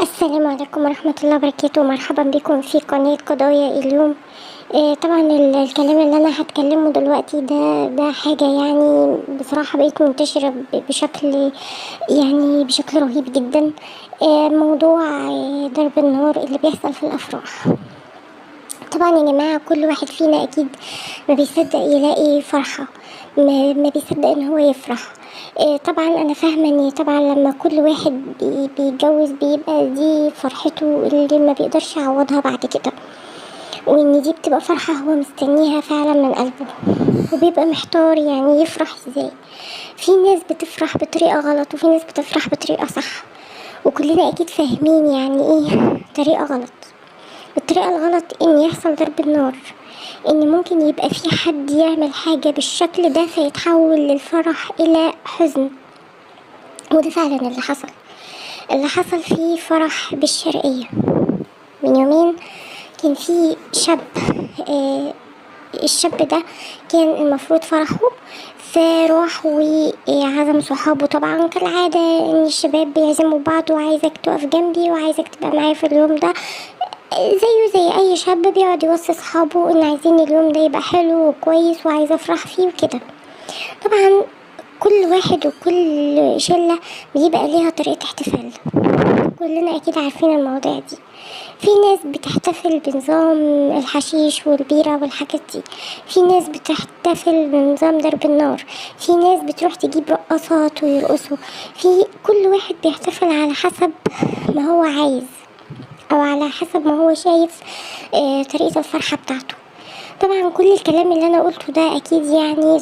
السلام عليكم ورحمة الله وبركاته. مرحبا بكم في قناة قضايا اليوم. طبعا الكلام اللي أنا هتكلمه دلوقتي ده حاجة يعني بصراحة بقيت منتشرة بشكل رهيب جدا. موضوع ضرب النار اللي بيحصل في الأفراح. طبعا يا جماعة كل واحد فينا أكيد ما بيصدق يلاقي فرحة، ما بيصدق ان هو يفرح. طبعا انا فاهمة ان طبعا لما كل واحد بيتجوز بيبقى دي فرحته اللي ما بيقدرش يعوضها بعد كده، وان دي بتبقى فرحة هو مستنيها فعلا من قلبه، وبيبقى محتار يعني يفرح ازاي. في ناس بتفرح بطريقة غلط وفي ناس بتفرح بطريقة صح، وكلنا اكيد فاهمين يعني ايه طريقة غلط. الطريقة الغلط ان يحصل ضرب النار، ان ممكن يبقى في حد يعمل حاجة بالشكل ده فيتحول للفرح الى حزن. وده فعلا اللي حصل في فرح بالشرقية من يومين. كان في شاب، الشاب ده كان المفروض فرحه، فراح وعزم صحابه. طبعا كالعادة ان الشباب بيعزموا بعض، وعايزك تقف جنبي وعايزك تبقى معايا في اليوم ده، زي اي شاب بيقعد يوصي صحابه ان عايزين اليوم ده يبقى حلو وكويس وعايزة افرح فيه وكده. طبعا كل واحد وكل شلة بيبقى ليها طريقة احتفال، كلنا اكيد عارفين المواضيع دي. في ناس بتحتفل بنظام الحشيش والبيرة والحاجات دي، في ناس بتحتفل بنظام ضرب النار، في ناس بتروح تجيب رقصات ويرقصوا. في كل واحد بيحتفل على حسب ما هو عايز، او على حسب ما هو شايف طريقة الفرحة بتاعته. طبعا كل الكلام اللي انا قلته ده اكيد يعني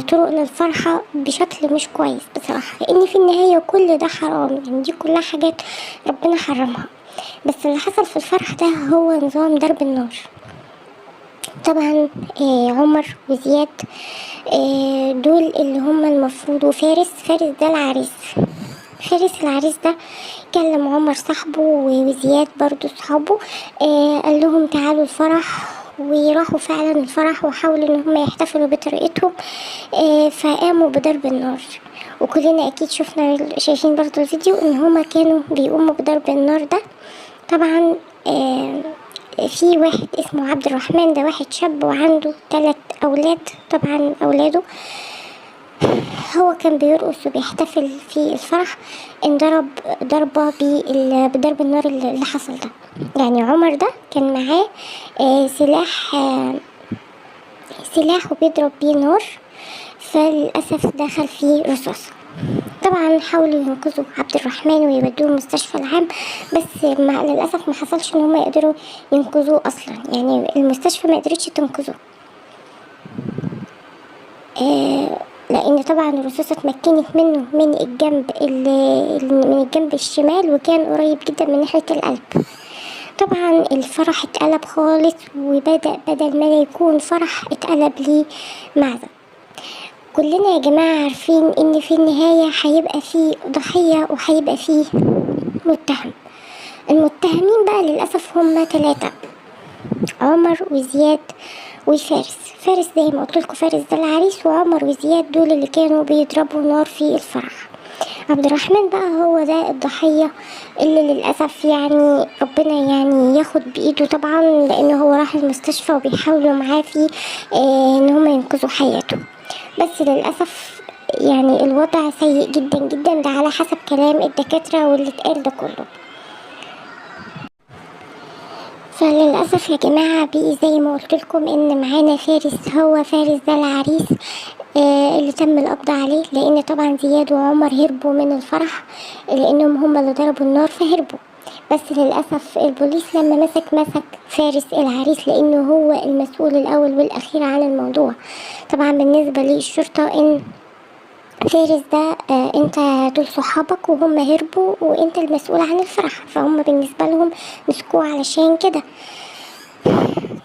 طرق للفرحة بشكل مش كويس بصراحة، لان في النهاية كل ده حرام، يعني دي كلها حاجات ربنا حرمها. بس اللي حصل في الفرح ده هو نظام ضرب النار. طبعا عمر وزياد دول اللي هم المفروض، فارس ده العريس. فارس العريس ده كلم عمر صاحبه وزياد برضو صحابه، قال لهم تعالوا الفرح، وراحوا فعلا الفرح وحاولوا ان هم يحتفلوا بطريقتهم. فقاموا بضرب النار، وكلنا اكيد شايفين برضو الفيديو ان هما كانوا بيقوموا بضرب النار ده. طبعا في واحد اسمه عبد الرحمن، ده واحد شاب وعنده 3 أولاد. طبعا أولاده هو كان بيرقص وبيحتفل في الفرح، انضرب ضربة بضرب النار اللي حصل ده. يعني عمر ده كان معاه سلاح وبيضرب بيه نار، فللأسف دخل فيه رصاصة. طبعا حاولوا ينقذوا عبد الرحمن ويودوه المستشفى العام، بس للأسف ما حصلش ان هم يقدروا ينقذوه اصلا، يعني المستشفى ما قدرتش تنقذه. لان طبعا الرصاصة اتمكنت منه من الجنب الشمال، وكان قريب جدا من ناحية القلب. طبعا الفرح اتقلب خالص، بدل ما يكون فرح اتقلب ليه معزة. كلنا يا جماعة عارفين ان في النهاية هيبقى فيه ضحية وهيبقى فيه متهم. المتهمين بقى للأسف هم 3: عمر وزياد وفارس. فارس زي ما قلت لكم، فارس ده العريس، وعمر وزياد دول اللي كانوا بيضربوا نار في الفرح. عبد الرحمن بقى هو ده الضحية اللي للأسف يعني ربنا يعني ياخد بإيده طبعا، لأنه هو راح المستشفى وبيحاولوا معاه في ان هم ينقذوا حياته. بس للأسف يعني الوضع سيء جدا جدا، ده على حسب كلام الدكاترة واللي اتقال ده كله. فللأسف يا جماعة بقي زي ما قلت لكم ان معانا فارس، هو فارس ده العريس اللي تم القبض عليه، لان طبعا زياد وعمر هربوا من الفرح لانهم هم اللي ضربوا النار فهربوا. بس للأسف البوليس لما مسك فارس العريس، لانه هو المسؤول الاول والاخير عن الموضوع. طبعا بالنسبة للشرطة ان فارس ده انت دول صحابك وهم هربوا وانت المسؤول عن الفرح، فهم بالنسبة لهم مسكوه علشان كده.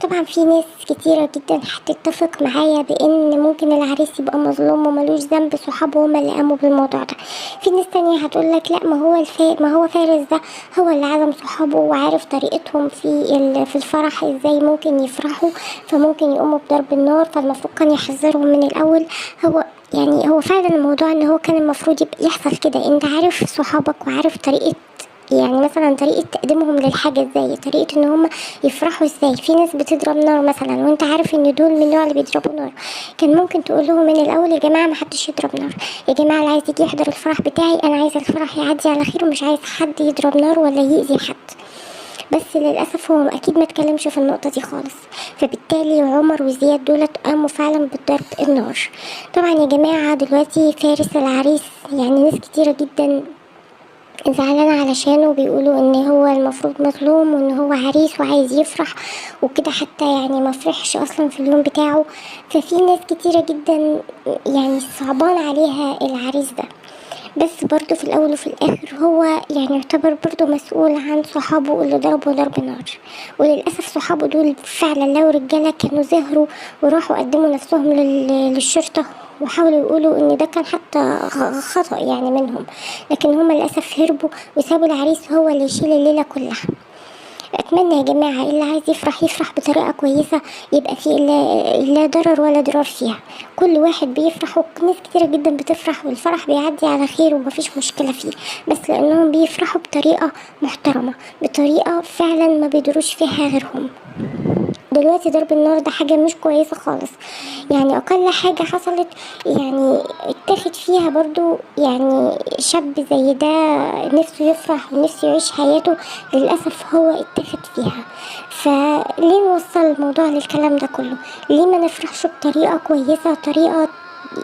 طبعا في ناس كتيرة جدا هتتفق معايا بان ممكن العريس يبقى مظلوم وملوش ذنب، صحابه هما اللي قاموا بالموضوع ده. في ناس تانية هتقولك لا، ما هو فارس ده هو اللي عزم صحابه وعارف طريقتهم في الفرح ازاي ممكن يفرحوا، فممكن يقوموا بضرب النار، فالمفروض كان يحذرهم من الاول. هو يعني هو فعلا الموضوع ان هو كان المفروض يبقى يحصل كده، انت عارف صحابك وعارف طريقة، يعني مثلا طريقة تقديمهم للحاجة ازاي، طريقة ان هم يفرحوا ازاي. في ناس بتضرب نار مثلا وانت عارف ان دول من النوع اللي بيضربوا نار، كان ممكن تقول لهم من الاول يا جماعة محدش يضرب نار، يا جماعة اللي عايز يجي يحضر الفرح بتاعي انا عايزة الفرح يعدي على خير ومش عايز حد يضرب نار ولا يأذي حد. بس للأسف هو أكيد ما اتكلمش في النقطة دي خالص، فبالتالي عمر وزياد دولت قاموا فعلا بالضرب النار. طبعا يا جماعة دلوقتي فارس العريس يعني ناس كتيرة جدا زعلانة علشانه، بيقولوا ان هو المفروض مظلوم وان هو عريس وعايز يفرح وكده، حتى يعني ما فرحش اصلا في اليوم بتاعه. ففي ناس كتيرة جدا يعني صعبان عليها العريس ده، بس برضو في الاول وفي الاخر هو يعني يعتبر برضو مسؤول عن صحابه اللي ضربوا ضرب نار. وللاسف صحابه دول فعلا لو رجاله كانوا ظهروا وراحوا قدموا نفسهم للشرطه وحاولوا يقولوا ان ده كان حتى خطأ يعني منهم، لكن هم للاسف هربوا وسابوا العريس هو اللي يشيل الليله كلها. اتمنى يا جماعه اللي عايز يفرح يفرح بطريقه كويسه، يبقى في لا ضرر ولا ضرار فيها، كل واحد بيفرح وناس كتيره جدا بتفرح والفرح بيعدي على خير ومفيش مشكله فيه، بس لانهم بيفرحوا بطريقه محترمه، بطريقه فعلا ما بيدروش فيها غيرهم. دلوقتي ضرب النار ده حاجة مش كويسة خالص، يعني أقل حاجة حصلت يعني اتاخد فيها برضو يعني شاب زي ده نفسه يفرح ونفسه يعيش حياته، للأسف هو اتاخد فيها. فليه نوصل الموضوع للكلام ده كله؟ ليه ما نفرحش بطريقة كويسة، طريقة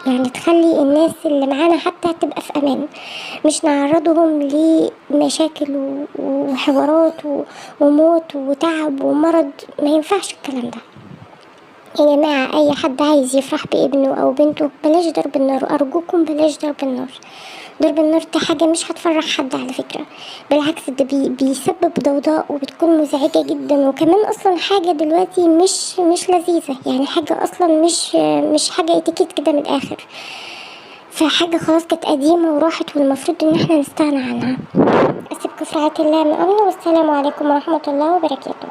يعني تخلي الناس اللي معانا حتى تبقى في امان، مش نعرضهم لمشاكل وحوارات وموت وتعب ومرض. ما ينفعش الكلام ده يا جماعة. اي حد عايز يفرح بابنه او بنته بلاش ضرب النار، ارجوكم بلاش ضرب النار. ضرب النار دي حاجة مش هتفرح حد على فكرة، بالعكس ده بيسبب ضوضاء وبتكون مزعجة جدا، وكمان اصلا حاجة دلوقتي مش لذيذة، يعني حاجة اصلا مش حاجة اتيكيت كده من الاخر، فحاجة خلاص كانت قديمة وراحت والمفروض ان احنا نستغنى عنها. اسيبكم في رعاية الله من امن، والسلام عليكم ورحمة الله وبركاته.